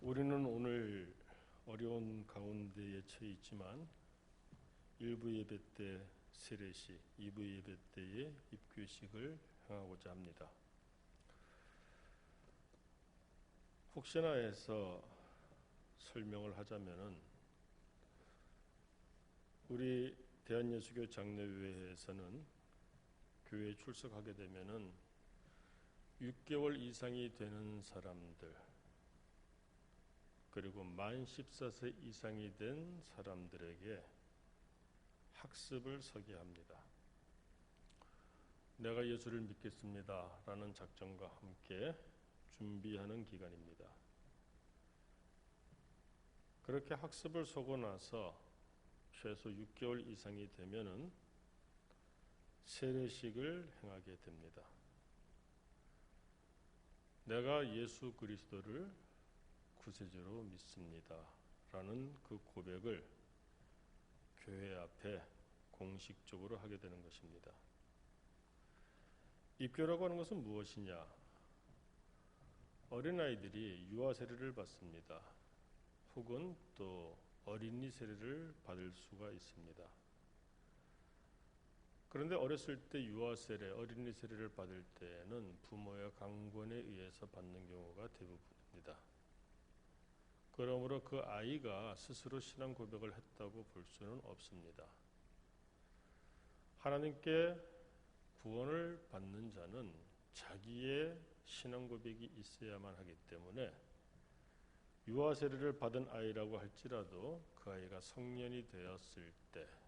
우리는 오늘 어려운 가운데에 처해 있지만 1부 예배 때 세례식, 2부 예배 때의 입교식을 행하고자 합니다. 혹시나 해서 설명을 하자면은 우리 대한예수교 장로회에서는 교회에 출석하게 되면은 6개월 이상이 되는 사람들, 그리고 만 14세 이상이 된 사람들에게 학습을 서게 합니다. 내가 예수를 믿겠습니다 라는 작정과 함께 준비하는 기간입니다. 그렇게 학습을 서고 나서 최소 6개월 이상이 되면은 세례식을 행하게 됩니다. 내가 예수 그리스도를 구세주로 믿습니다 라는 그 고백을 교회 앞에 공식적으로 하게 되는 것입니다. 입교라고 하는 것은 무엇이냐? 어린아이들이 유아 세례를 받습니다. 혹은 또 어린이 세례를 받을 수가 있습니다. 그런데 어렸을 때 유아 세례, 어린이 세례를 받을 때는 부모의 강권에 의해서 받는 경우가 대부분입니다. 그러므로 그 아이가 스스로 신앙 고백을 했다고 볼 수는 없습니다. 하나님께 구원을 받는 자는 자기의 신앙 고백이 있어야만 하기 때문에 유아 세례를 받은 아이라고 할지라도 그 아이가 성년이 되었을 때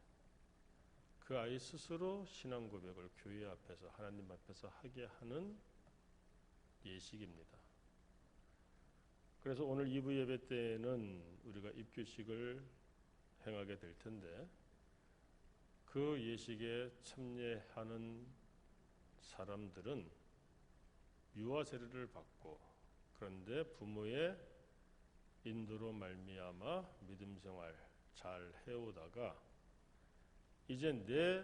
그 아이 스스로 신앙 고백을 교회 앞에서 하나님 앞에서 하게 하는 예식입니다. 그래서 오늘 2부 예배 때에는 우리가 입교식을 행하게 될 텐데 그 예식에 참여하는 사람들은 유아 세례를 받고 그런데 부모의 인도로 말미암아 믿음 생활 잘 해오다가 이제 내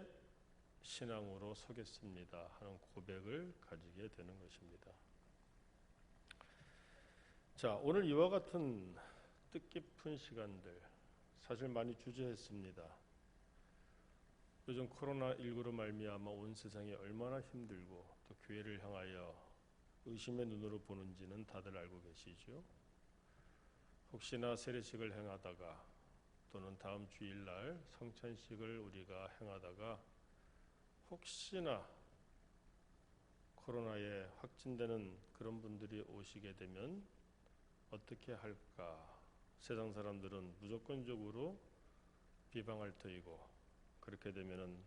신앙으로 서겠습니다 하는 고백을 가지게 되는 것입니다. 자, 오늘 이와 같은 뜻깊은 시간들 사실 많이 주저했습니다. 요즘 코로나19로 말미암아 온 세상이 얼마나 힘들고 또 교회를 향하여 의심의 눈으로 보는지는 다들 알고 계시죠? 혹시나 세례식을 행하다가 또는 다음 주일날 성찬식을 우리가 행하다가 혹시나 코로나에 확진되는 그런 분들이 오시게 되면 어떻게 할까? 세상 사람들은 무조건적으로 비방할 터이고 그렇게 되면은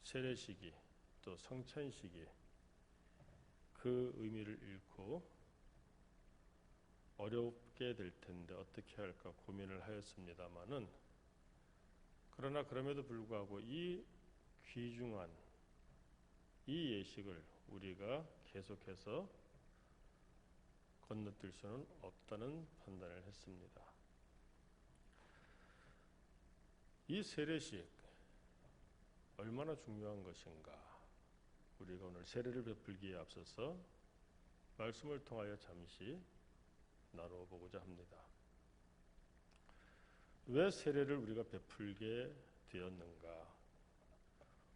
세례식이 또 성찬식이 그 의미를 잃고 어렵게 될 텐데 어떻게 할까 고민을 하였습니다마는 그러나 그럼에도 불구하고 이 귀중한 이 예식을 우리가 계속해서 건너뛸 수는 없다는 판단을 했습니다. 이 세례식 얼마나 중요한 것인가? 우리가 오늘 세례를 베풀기에 앞서서 말씀을 통하여 잠시 나눠보고자 합니다. 왜 세례를 우리가 베풀게 되었는가?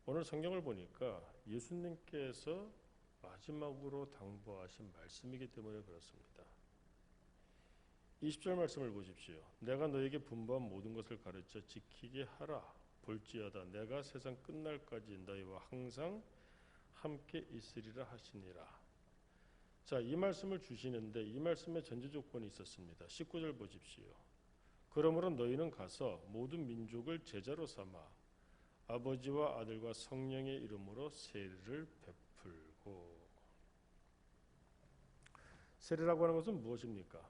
오늘 성경을 보니까 예수님께서 마지막으로 당부하신 말씀이기 때문에 그렇습니다. 20절 말씀을 보십시오. 내가 너에게 분부한 모든 것을 가르쳐 지키게 하라. 볼지어다 내가 세상 끝날까지 너희와 항상 함께 있으리라 하시니라. 자, 이 말씀을 주시는데 이 말씀에 전제 조건이 있었습니다. 19절 보십시오. 그러므로 너희는 가서 모든 민족을 제자로 삼아 아버지와 아들과 성령의 이름으로 세례를 베풀고. 세례라고 하는 것은 무엇입니까?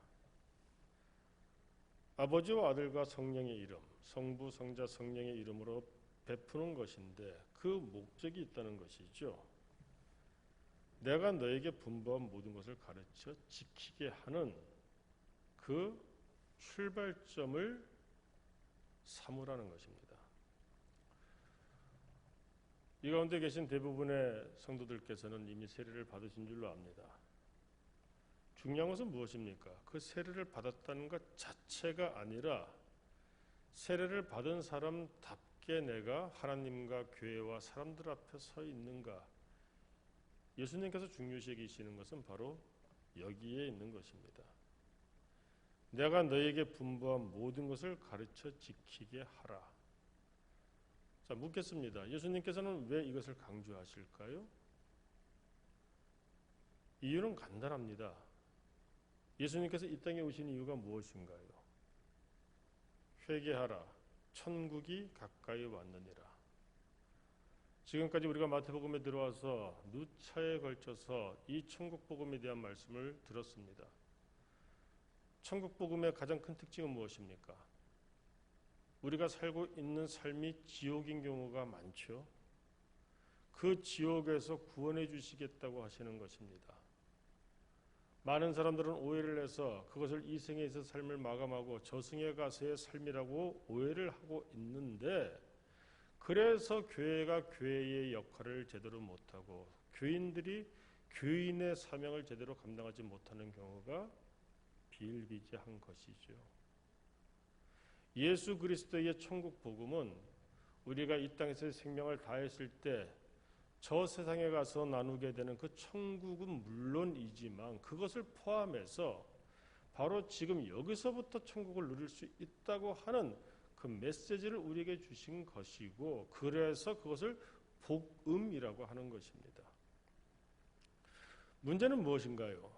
아버지와 아들과 성령의 이름, 성부, 성자, 성령의 이름으로 베푸는 것인데 그 목적이 있다는 것이죠. 내가 너에게 분부한 모든 것을 가르쳐 지키게 하는 그 출발점을 삼으라는 것입니다. 이 가운데 계신 대부분의 성도들께서는 이미 세례를 받으신 줄로 압니다. 중요한 것은 무엇입니까? 그 세례를 받았다는 것 자체가 아니라 세례를 받은 사람답게 내가 하나님과 교회와 사람들 앞에 서 있는가. 예수님께서 중요시 여기시는 것은 바로 여기에 있는 것입니다. 내가 너에게 분부한 모든 것을 가르쳐 지키게 하라. 자, 묻겠습니다. 예수님께서는 왜 이것을 강조하실까요? 이유는 간단합니다. 예수님께서 이 땅에 오신 이유가 무엇인가요? 회개하라. 천국이 가까이 왔느니라. 지금까지 우리가 마태복음에 들어와서 누차에 걸쳐서 이 천국 복음에 대한 말씀을 들었습니다. 천국 복음의 가장 큰 특징은 무엇입니까? 우리가 살고 있는 삶이 지옥인 경우가 많죠. 그 지옥에서 구원해 주시겠다고 하시는 것입니다. 많은 사람들은 오해를 해서 그것을 이 생에서 삶을 마감하고 저승에 가서의 삶이라고 오해를 하고 있는데, 그래서 교회가 교회의 역할을 제대로 못하고 교인들이 교인의 사명을 제대로 감당하지 못하는 경우가 비일비재한 것이죠. 예수 그리스도의 천국 복음은 우리가 이 땅에서 생명을 다했을 때 저 세상에 가서 나누게 되는 그 천국은 물론이지만 그것을 포함해서 바로 지금 여기서부터 천국을 누릴 수 있다고 하는 그 메시지를 우리에게 주신 것이고, 그래서 그것을 복음이라고 하는 것입니다. 문제는 무엇인가요?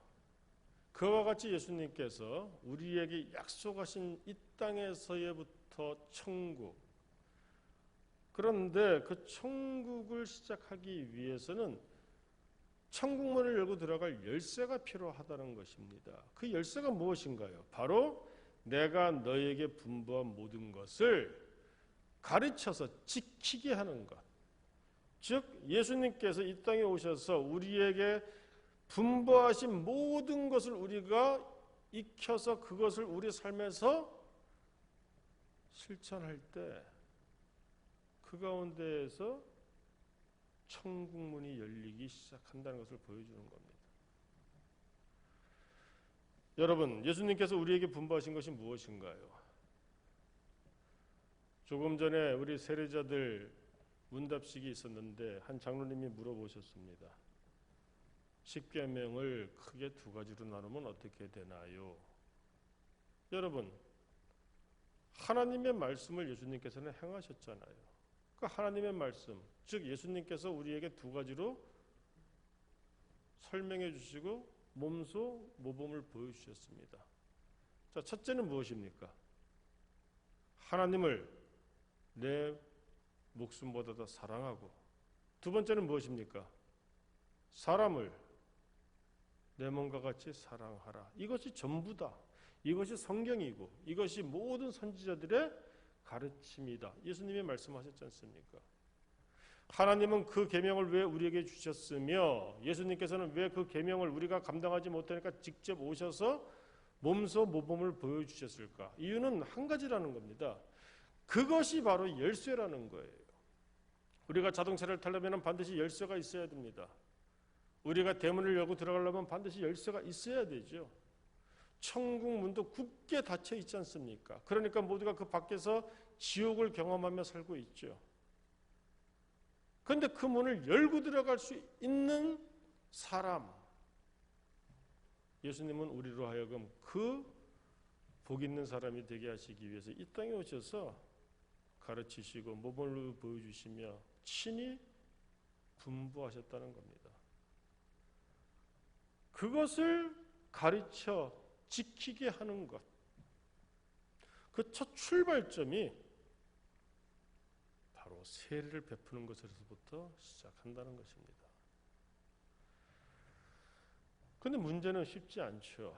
그와 같이 예수님께서 우리에게 약속하신 이 땅에서부터 천국, 그런데 그 천국을 시작하기 위해서는 천국문을 열고 들어갈 열쇠가 필요하다는 것입니다. 그 열쇠가 무엇인가요? 바로 내가 너에게 분부한 모든 것을 가르쳐서 지키게 하는 것. 즉 예수님께서 이 땅에 오셔서 우리에게 분부하신 모든 것을 우리가 익혀서 그것을 우리 삶에서 실천할 때 그 가운데에서 천국문이 열리기 시작한다는 것을 보여주는 겁니다. 여러분, 예수님께서 우리에게 분부하신 것이 무엇인가요? 조금 전에 우리 세례자들 문답식이 있었는데 한 장로님이 물어보셨습니다. 십계명을 크게 두 가지로 나누면 어떻게 되나요? 여러분, 하나님의 말씀을 예수님께서는 행하셨잖아요. 그 하나님의 말씀, 즉 예수님께서 우리에게 두 가지로 설명해 주시고 몸소 모범을 보여주셨습니다. 자, 첫째는 무엇입니까? 하나님을 내 목숨보다 더 사랑하고, 두 번째는 무엇입니까? 사람을 내 몸과 같이 사랑하라. 이것이 전부다. 이것이 성경이고 이것이 모든 선지자들의 가르침이다. 예수님이 말씀하셨지 않습니까? 하나님은 그 계명을 왜 우리에게 주셨으며 예수님께서는 왜 그 계명을 우리가 감당하지 못하니까 직접 오셔서 몸소 모범을 보여주셨을까? 이유는 한 가지라는 겁니다. 그것이 바로 열쇠라는 거예요. 우리가 자동차를 타려면 반드시 열쇠가 있어야 됩니다. 우리가 대문을 열고 들어가려면 반드시 열쇠가 있어야 되죠. 천국 문도 굳게 닫혀 있지 않습니까? 그러니까 모두가 그 밖에서 지옥을 경험하며 살고 있죠. 그런데 그 문을 열고 들어갈 수 있는 사람, 예수님은 우리로 하여금 그 복 있는 사람이 되게 하시기 위해서 이 땅에 오셔서 가르치시고 모범을 보여주시며 친히 분부하셨다는 겁니다. 그것을 가르쳐 지키게 하는 것, 그 첫 출발점이 바로 세례를 베푸는 것에서부터 시작한다는 것입니다. 그런데 문제는 쉽지 않죠.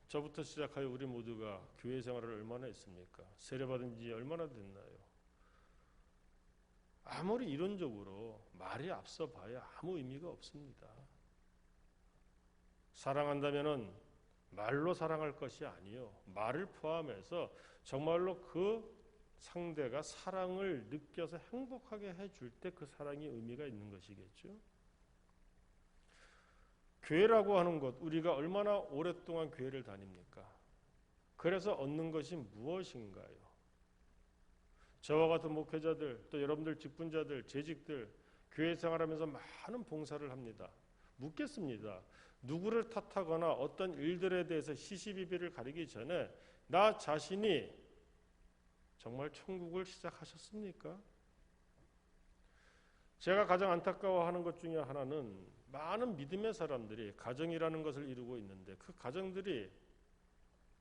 저부터 시작하여 우리 모두가 교회 생활을 얼마나 했습니까? 세례받은 지 얼마나 됐나요? 아무리 이론적으로 말이 앞서 봐야 아무 의미가 없습니다. 사랑한다면은 말로 사랑할 것이 아니요, 말을 포함해서 정말로 그 상대가 사랑을 느껴서 행복하게 해줄 때 그 사랑이 의미가 있는 것이겠죠. 교회라고 하는 것, 우리가 얼마나 오랫동안 교회를 다닙니까? 그래서 얻는 것이 무엇인가요? 저와 같은 목회자들, 또 여러분들 직분자들, 재직들, 교회 생활하면서 많은 봉사를 합니다. 묻겠습니다. 누구를 탓하거나 어떤 일들에 대해서 시시비비를 가리기 전에 나 자신이 정말 천국을 시작하셨습니까? 제가 가장 안타까워하는 것 중에 하나는 많은 믿음의 사람들이 가정이라는 것을 이루고 있는데 그 가정들이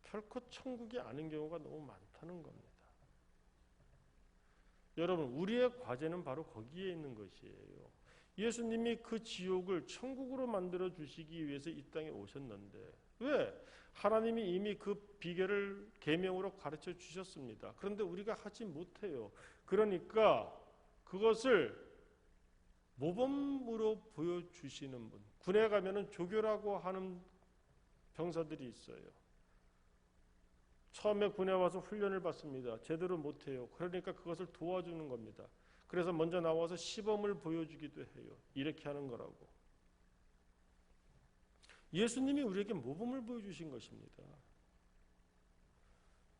결코 천국이 아닌 경우가 너무 많다는 겁니다. 여러분, 우리의 과제는 바로 거기에 있는 것이에요. 예수님이 그 지옥을 천국으로 만들어 주시기 위해서 이 땅에 오셨는데 왜? 하나님이 이미 그 비결을 계명으로 가르쳐 주셨습니다. 그런데 우리가 하지 못해요. 그러니까 그것을 모범으로 보여주시는 분, 군에 가면은 조교라고 하는 병사들이 있어요. 처음에 군에 와서 훈련을 받습니다. 제대로 못해요. 그러니까 그것을 도와주는 겁니다. 그래서 먼저 나와서 시범을 보여주기도 해요. 이렇게 하는 거라고. 예수님이 우리에게 모범을 보여주신 것입니다.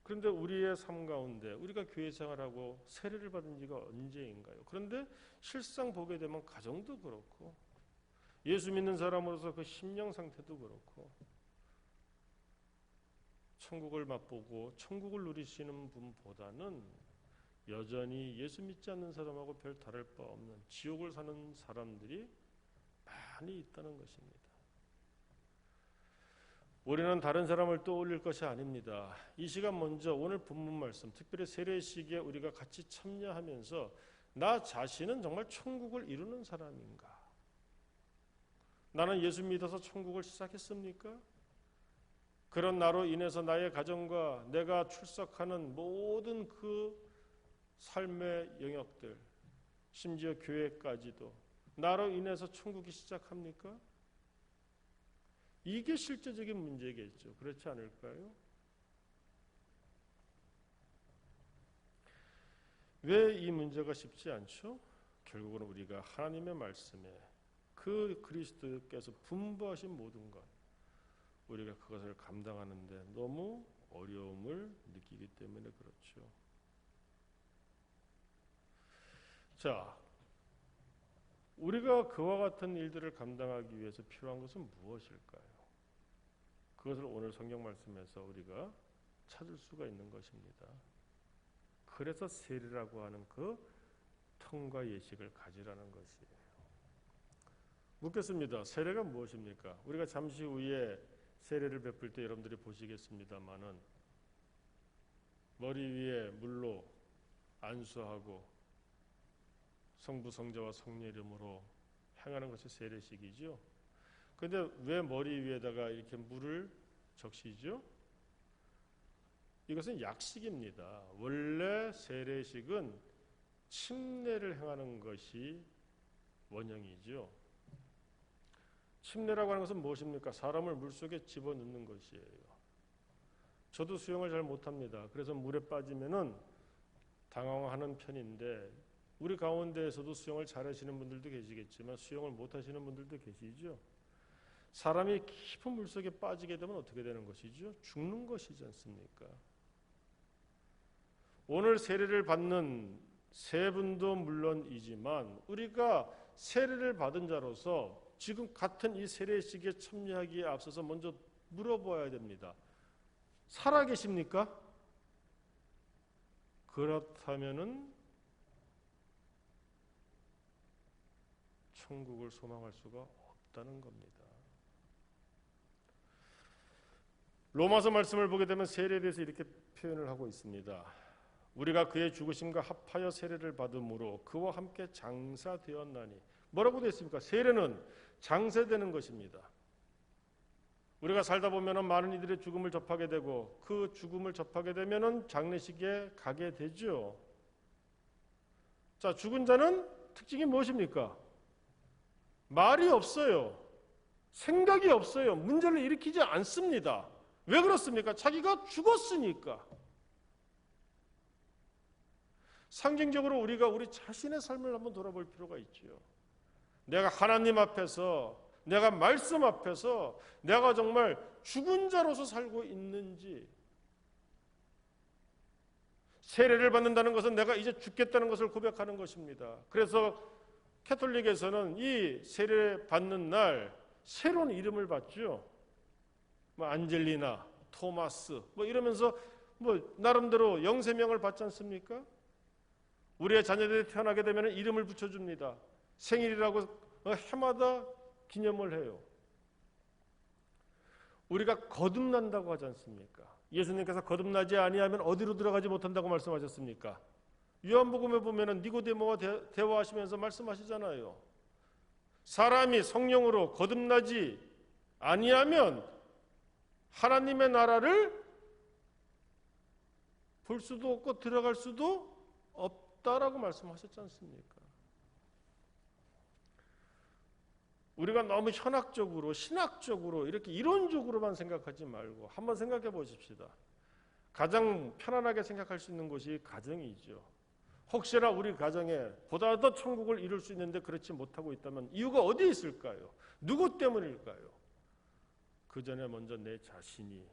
그런데 우리의 삶 가운데 우리가 교회 생활하고 세례를 받은 지가 언제인가요? 그런데 실상 보게 되면 가정도 그렇고 예수 믿는 사람으로서 그 심령 상태도 그렇고 천국을 맛보고 천국을 누리시는 분보다는 여전히 예수 믿지 않는 사람하고 별 다를 바 없는 지옥을 사는 사람들이 많이 있다는 것입니다. 우리는 다른 사람을 떠올릴 것이 아닙니다. 이 시간 먼저 오늘 본문 말씀, 특별히 세례식에 우리가 같이 참여하면서 나 자신은 정말 천국을 이루는 사람인가? 나는 예수 믿어서 천국을 시작했습니까? 그런 나로 인해서 나의 가정과 내가 출석하는 모든 그 삶의 영역들, 심지어 교회까지도 나로 인해서 천국이 시작합니까? 이게 실제적인 문제겠죠. 그렇지 않을까요? 왜 이 문제가 쉽지 않죠? 결국은 우리가 하나님의 말씀에 그 그리스도께서 분부하신 모든 것, 우리가 그것을 감당하는데 너무 어려움을 느끼기 때문에 그렇죠. 자, 우리가 그와 같은 일들을 감당하기 위해서 필요한 것은 무엇일까요? 그것을 오늘 성경 말씀에서 우리가 찾을 수가 있는 것입니다. 그래서 세례라고 하는 그 통과 예식을 가지라는 것이에요. 묻겠습니다. 세례가 무엇입니까? 우리가 잠시 후에 세례를 베풀 때 여러분들이 보시겠습니다마는 머리 위에 물로 안수하고 성부, 성자와 성령 이름으로 행하는 것이 세례식이죠. 그런데 왜 머리 위에다가 이렇게 물을 적시죠? 이것은 약식입니다. 원래 세례식은 침례를 행하는 것이 원형이죠. 침례라고 하는 것은 무엇입니까? 사람을 물속에 집어넣는 것이에요. 저도 수영을 잘 못합니다. 그래서 물에 빠지면은 당황하는 편인데 우리 가운데에서도 수영을 잘하시는 분들도 계시겠지만 수영을 못하시는 분들도 계시죠. 사람이 깊은 물속에 빠지게 되면 어떻게 되는 것이죠? 죽는 것이지 않습니까? 오늘 세례를 받는 세 분도 물론이지만 우리가 세례를 받은 자로서 지금 같은 이 세례식에 참여하기에 앞서서 먼저 물어봐야 됩니다. 살아계십니까? 그렇다면은 천국을 소망할 수가 없다는 겁니다. 로마서 말씀을 보게 되면 세례에 대해서 이렇게 표현을 하고 있습니다. 우리가 그의 죽으심과 합하여 세례를 받음으로 그와 함께 장사되었나니. 뭐라고 되어 있습니까? 세례는 장사되는 것입니다. 우리가 살다 보면 많은 이들의 죽음을 접하게 되고 그 죽음을 접하게 되면 장례식에 가게 되죠. 자, 죽은 자는 특징이 무엇입니까? 말이 없어요. 생각이 없어요. 문제를 일으키지 않습니다. 왜 그렇습니까? 자기가 죽었으니까. 상징적으로 우리가 우리 자신의 삶을 한번 돌아볼 필요가 있죠. 내가 하나님 앞에서 내가 말씀 앞에서 내가 정말 죽은 자로서 살고 있는지, 세례를 받는다는 것은 내가 이제 죽겠다는 것을 고백하는 것입니다. 그래서 캐톨릭에서는 이 세례 받는 날 새로운 이름을 받죠. 뭐 안젤리나, 토마스 뭐 이러면서 뭐 나름대로 영세명을 받지 않습니까? 우리의 자녀들이 태어나게 되면 이름을 붙여줍니다. 생일이라고 해마다 기념을 해요. 우리가 거듭난다고 하지 않습니까? 예수님께서 거듭나지 아니하면 어디로 들어가지 못한다고 말씀하셨습니까? 요한복음에 보면은 니고데모와 대화하시면서 말씀하시잖아요. 사람이 성령으로 거듭나지 아니하면 하나님의 나라를 볼 수도 없고 들어갈 수도 없다라고 말씀하셨지 않습니까? 우리가 너무 현학적으로 신학적으로 이렇게 이론적으로만 생각하지 말고 한번 생각해 보십시다. 가장 편안하게 생각할 수 있는 곳이 가정이죠. 혹시나 우리 가정에 보다 더 천국을 이룰 수 있는데 그렇지 못하고 있다면 이유가 어디에 있을까요? 누구 때문일까요? 그 전에 먼저 내 자신이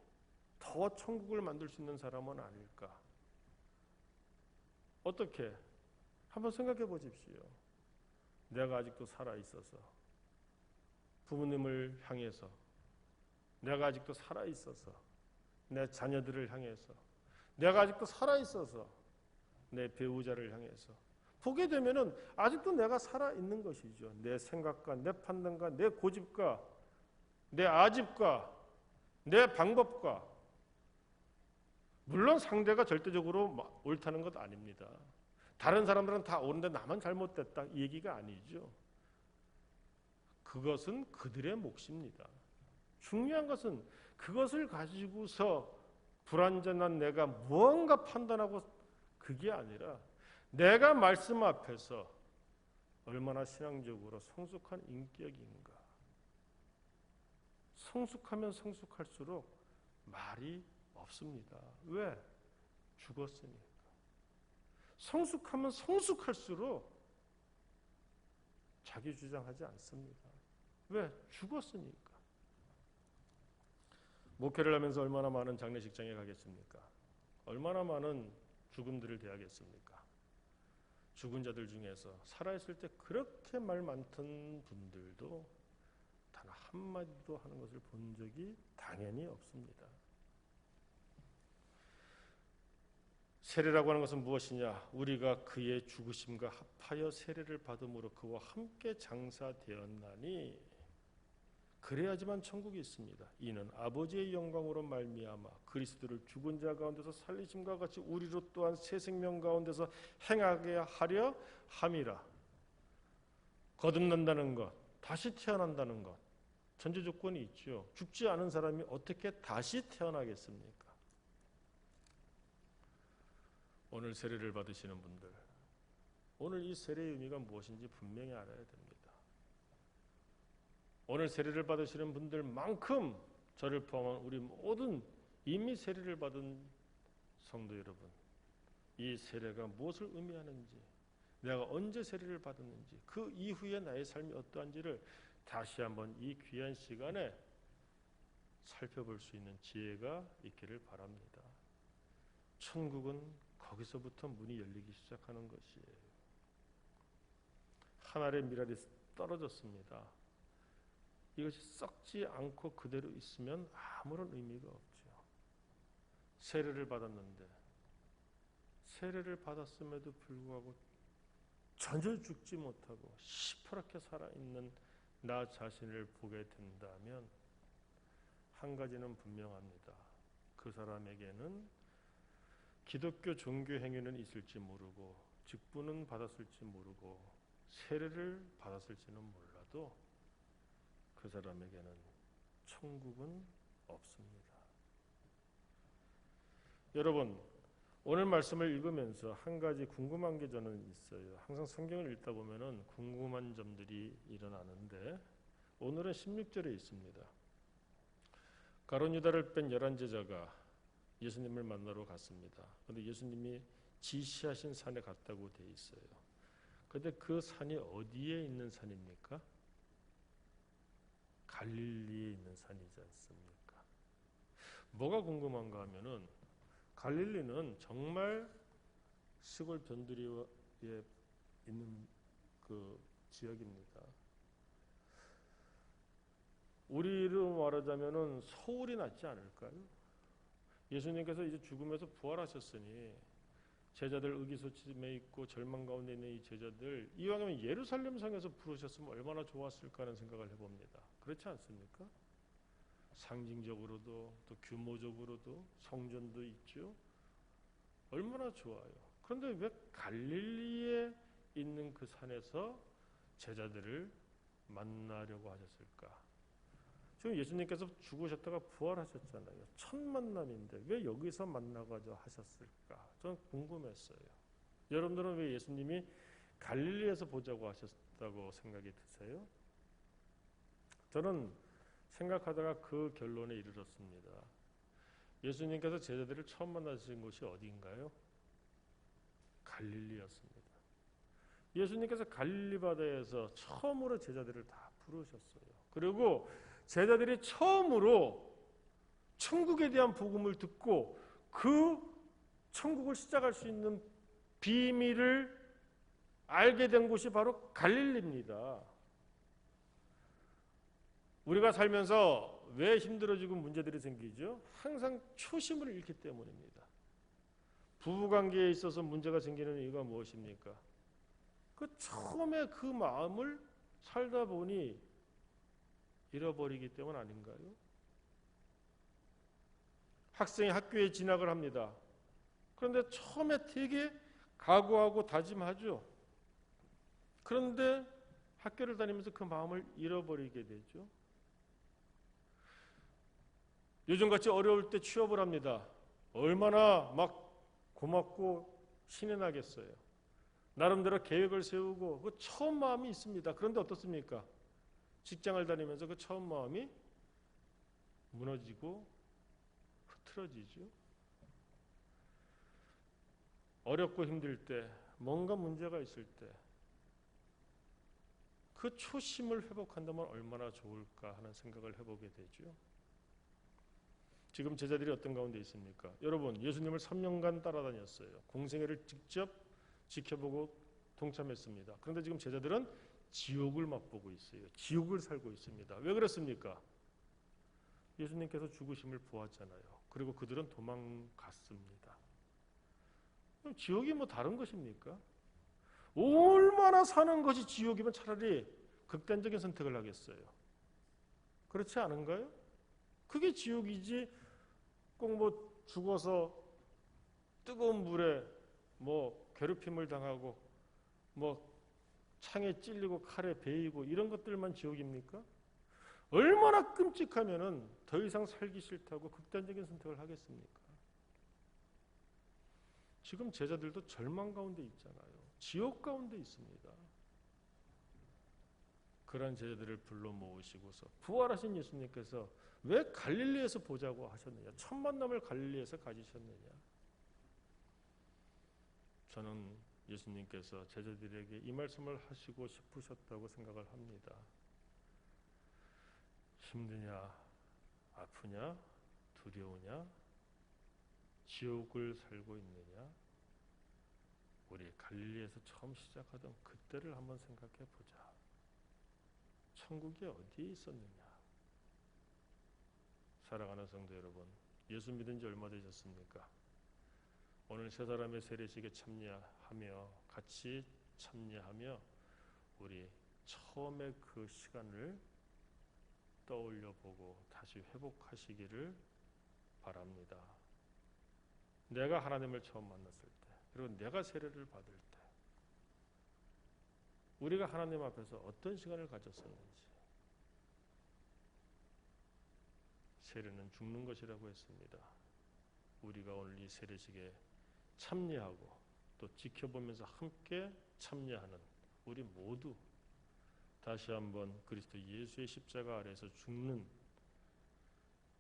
더 천국을 만들 수 있는 사람은 아닐까? 어떻게? 한번 생각해 보십시오. 내가 아직도 살아 있어서, 부모님을 향해서, 내가 아직도 살아 있어서, 내 자녀들을 향해서, 내가 아직도 살아 있어서, 내 배우자를 향해서 보게 되면은 아직도 내가 살아 있는 것이죠. 내 생각과 내 판단과 내 고집과 내 아집과 내 방법과, 물론 상대가 절대적으로 옳다는 것 아닙니다. 다른 사람들은 다 옳은데 나만 잘못됐다 이 얘기가 아니죠. 그것은 그들의 몫입니다. 중요한 것은 그것을 가지고서 불완전한 내가 무언가 판단하고 그게 아니라 내가 말씀 앞에서 얼마나 신앙적으로 성숙한 인격인가. 성숙하면 성숙할수록 말이 없습니다. 왜? 죽었으니까. 성숙하면 성숙할수록 자기 주장하지 않습니다. 왜? 죽었으니까. 목회를 하면서 얼마나 많은 장례식장에 가겠습니까? 얼마나 많은 죽음들을 대하겠습니까? 죽은 자들 중에서 살아있을 때 그렇게 말 많던 분들도 단 한마디도 하는 것을 본 적이 당연히 없습니다. 세례라고 하는 것은 무엇이냐? 우리가 그의 죽으심과 합하여 세례를 받음으로 그와 함께 장사되었나니 그래야지만 천국이 있습니다. 이는 아버지의 영광으로 말미암아 그리스도를 죽은 자 가운데서 살리심과 같이 우리로 또한 새 생명 가운데서 행하게 하려 함이라. 거듭난다는 것, 다시 태어난다는 것, 전제 조건이 있죠. 죽지 않은 사람이 어떻게 다시 태어나겠습니까? 오늘 세례를 받으시는 분들, 오늘 이 세례의 의미가 무엇인지 분명히 알아야 됩니다. 오늘 세례를 받으시는 분들만큼 저를 포함한 우리 모든 이미 세례를 받은 성도 여러분, 이 세례가 무엇을 의미하는지, 내가 언제 세례를 받았는지, 그 이후에 나의 삶이 어떠한지를 다시 한번 이 귀한 시간에 살펴볼 수 있는 지혜가 있기를 바랍니다. 천국은 거기서부터 문이 열리기 시작하는 것이에요. 한 알의 밀알이 떨어졌습니다. 이것이 썩지 않고 그대로 있으면 아무런 의미가 없죠. 세례를 받았는데, 세례를 받았음에도 불구하고 전혀 죽지 못하고 시퍼렇게 살아있는 나 자신을 보게 된다면 한 가지는 분명합니다. 그 사람에게는 기독교 종교 행위는 있을지 모르고 직분은 받았을지 모르고 세례를 받았을지는 몰라도 그 사람에게는 천국은 없습니다. 여러분, 오늘 말씀을 읽으면서 한 가지 궁금한 게 저는 있어요. 항상 성경을 읽다 보면은 궁금한 점들이 일어나는데 오늘은 16절에 있습니다. 가룟 유다를 뺀 11제자가 예수님을 만나러 갔습니다. 그런데 예수님이 지시하신 산에 갔다고 돼 있어요. 그런데 그 산이 어디에 있는 산입니까? 갈릴리에 있는 산이지 않습니까? 뭐가 궁금한가 하면은 갈릴리는 정말 시골 변두리에 있는 그 지역입니다. 우리로 말하자면은 서울이 낫지 않을까요? 예수님께서 이제 죽음에서 부활하셨으니 제자들 의기소침해 있고 절망 가운데 있는 이 제자들 이왕이면 예루살렘 성에서 부르셨으면 얼마나 좋았을까 하는 생각을 해봅니다. 그렇지 않습니까? 상징적으로도 또 규모적으로도 성전도 있죠. 얼마나 좋아요. 그런데 왜 갈릴리에 있는 그 산에서 제자들을 만나려고 하셨을까? 지금 예수님께서 죽으셨다가 부활하셨잖아요. 첫 만남인데 왜 여기서 만나가지고 하셨을까? 저는 궁금했어요. 여러분들은 왜 예수님이 갈릴리에서 보자고 하셨다고 생각이 드세요? 저는 생각하다가 그 결론에 이르렀습니다. 예수님께서 제자들을 처음 만나신 곳이 어디인가요? 갈릴리였습니다. 예수님께서 갈릴리 바다에서 처음으로 제자들을 다 부르셨어요. 그리고 제자들이 처음으로 천국에 대한 복음을 듣고 그 천국을 시작할 수 있는 비밀을 알게 된 곳이 바로 갈릴리입니다. 우리가 살면서 왜 힘들어지고 문제들이 생기죠? 항상 초심을 잃기 때문입니다. 부부관계에 있어서 문제가 생기는 이유가 무엇입니까? 그 처음에 그 마음을 살다 보니 잃어버리기 때문 아닌가요? 학생이 학교에 진학을 합니다. 그런데 처음에 되게 각오하고 다짐하죠. 그런데 학교를 다니면서 그 마음을 잃어버리게 되죠. 요즘같이 어려울 때 취업을 합니다. 얼마나 막 고맙고 신이 나겠어요. 나름대로 계획을 세우고 그 처음 마음이 있습니다. 그런데 어떻습니까? 직장을 다니면서 그 처음 마음이 무너지고 흐트러지죠. 어렵고 힘들 때, 뭔가 문제가 있을 때 그 초심을 회복한다면 얼마나 좋을까 하는 생각을 해보게 되죠. 지금 제자들이 어떤 가운데 있습니까? 여러분, 예수님을 3년간 따라다녔어요. 공생애를 직접 지켜보고 동참했습니다. 그런데 지금 제자들은 지옥을 맛보고 있어요. 지옥을 살고 있습니다. 왜 그렇습니까? 예수님께서 죽으심을 보았잖아요. 그리고 그들은 도망갔습니다. 그럼 지옥이 뭐 다른 것입니까? 얼마나 사는 것이 지옥이면 차라리 극단적인 선택을 하겠어요. 그렇지 않은가요? 그게 지옥이지 꼭 뭐 죽어서 뜨거운 물에 뭐 괴롭힘을 당하고 뭐 창에 찔리고 칼에 베이고 이런 것들만 지옥입니까? 얼마나 끔찍하면은 더 이상 살기 싫다고 극단적인 선택을 하겠습니까? 지금 제자들도 절망 가운데 있잖아요. 지옥 가운데 있습니다. 그런 제자들을 불러 모으시고서 부활하신 예수님께서 왜 갈릴리에서 보자고 하셨느냐? 첫 만남을 갈릴리에서 가지셨느냐? 저는 예수님께서 제자들에게 이 말씀을 하시고 싶으셨다고 생각을 합니다. 힘드냐? 아프냐? 두려우냐? 지옥을 살고 있느냐? 우리 갈릴리에서 처음 시작하던 그때를 한번 생각해 보자. 천국이 어디에 있었느냐? 사랑하는 성도 여러분, 예수 믿은 지 얼마 되셨습니까? 오늘 세 사람의 세례식에 참여하며 같이 참여하며 우리 처음의 그 시간을 떠올려 보고 다시 회복하시기를 바랍니다. 내가 하나님을 처음 만났을 때, 그리고 내가 세례를 받을 때 우리가 하나님 앞에서 어떤 시간을 가졌었는지. 세례는 죽는 것이라고 했습니다. 우리가 오늘 이 세례식에 참여하고 또 지켜보면서 함께 참여하는 우리 모두 다시 한번 그리스도 예수의 십자가 아래에서 죽는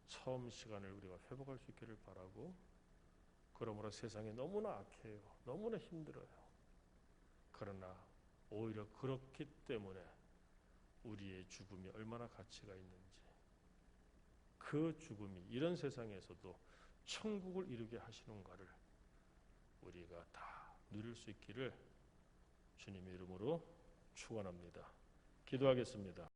처음 시간을 우리가 회복할 수 있기를 바라고, 그러므로 세상이 너무나 악해요. 너무나 힘들어요. 그러나 오히려 그렇기 때문에 우리의 죽음이 얼마나 가치가 있는지, 그 죽음이 이런 세상에서도 천국을 이루게 하시는가를 우리가 다 누릴 수 있기를 주님의 이름으로 축원합니다. 기도하겠습니다.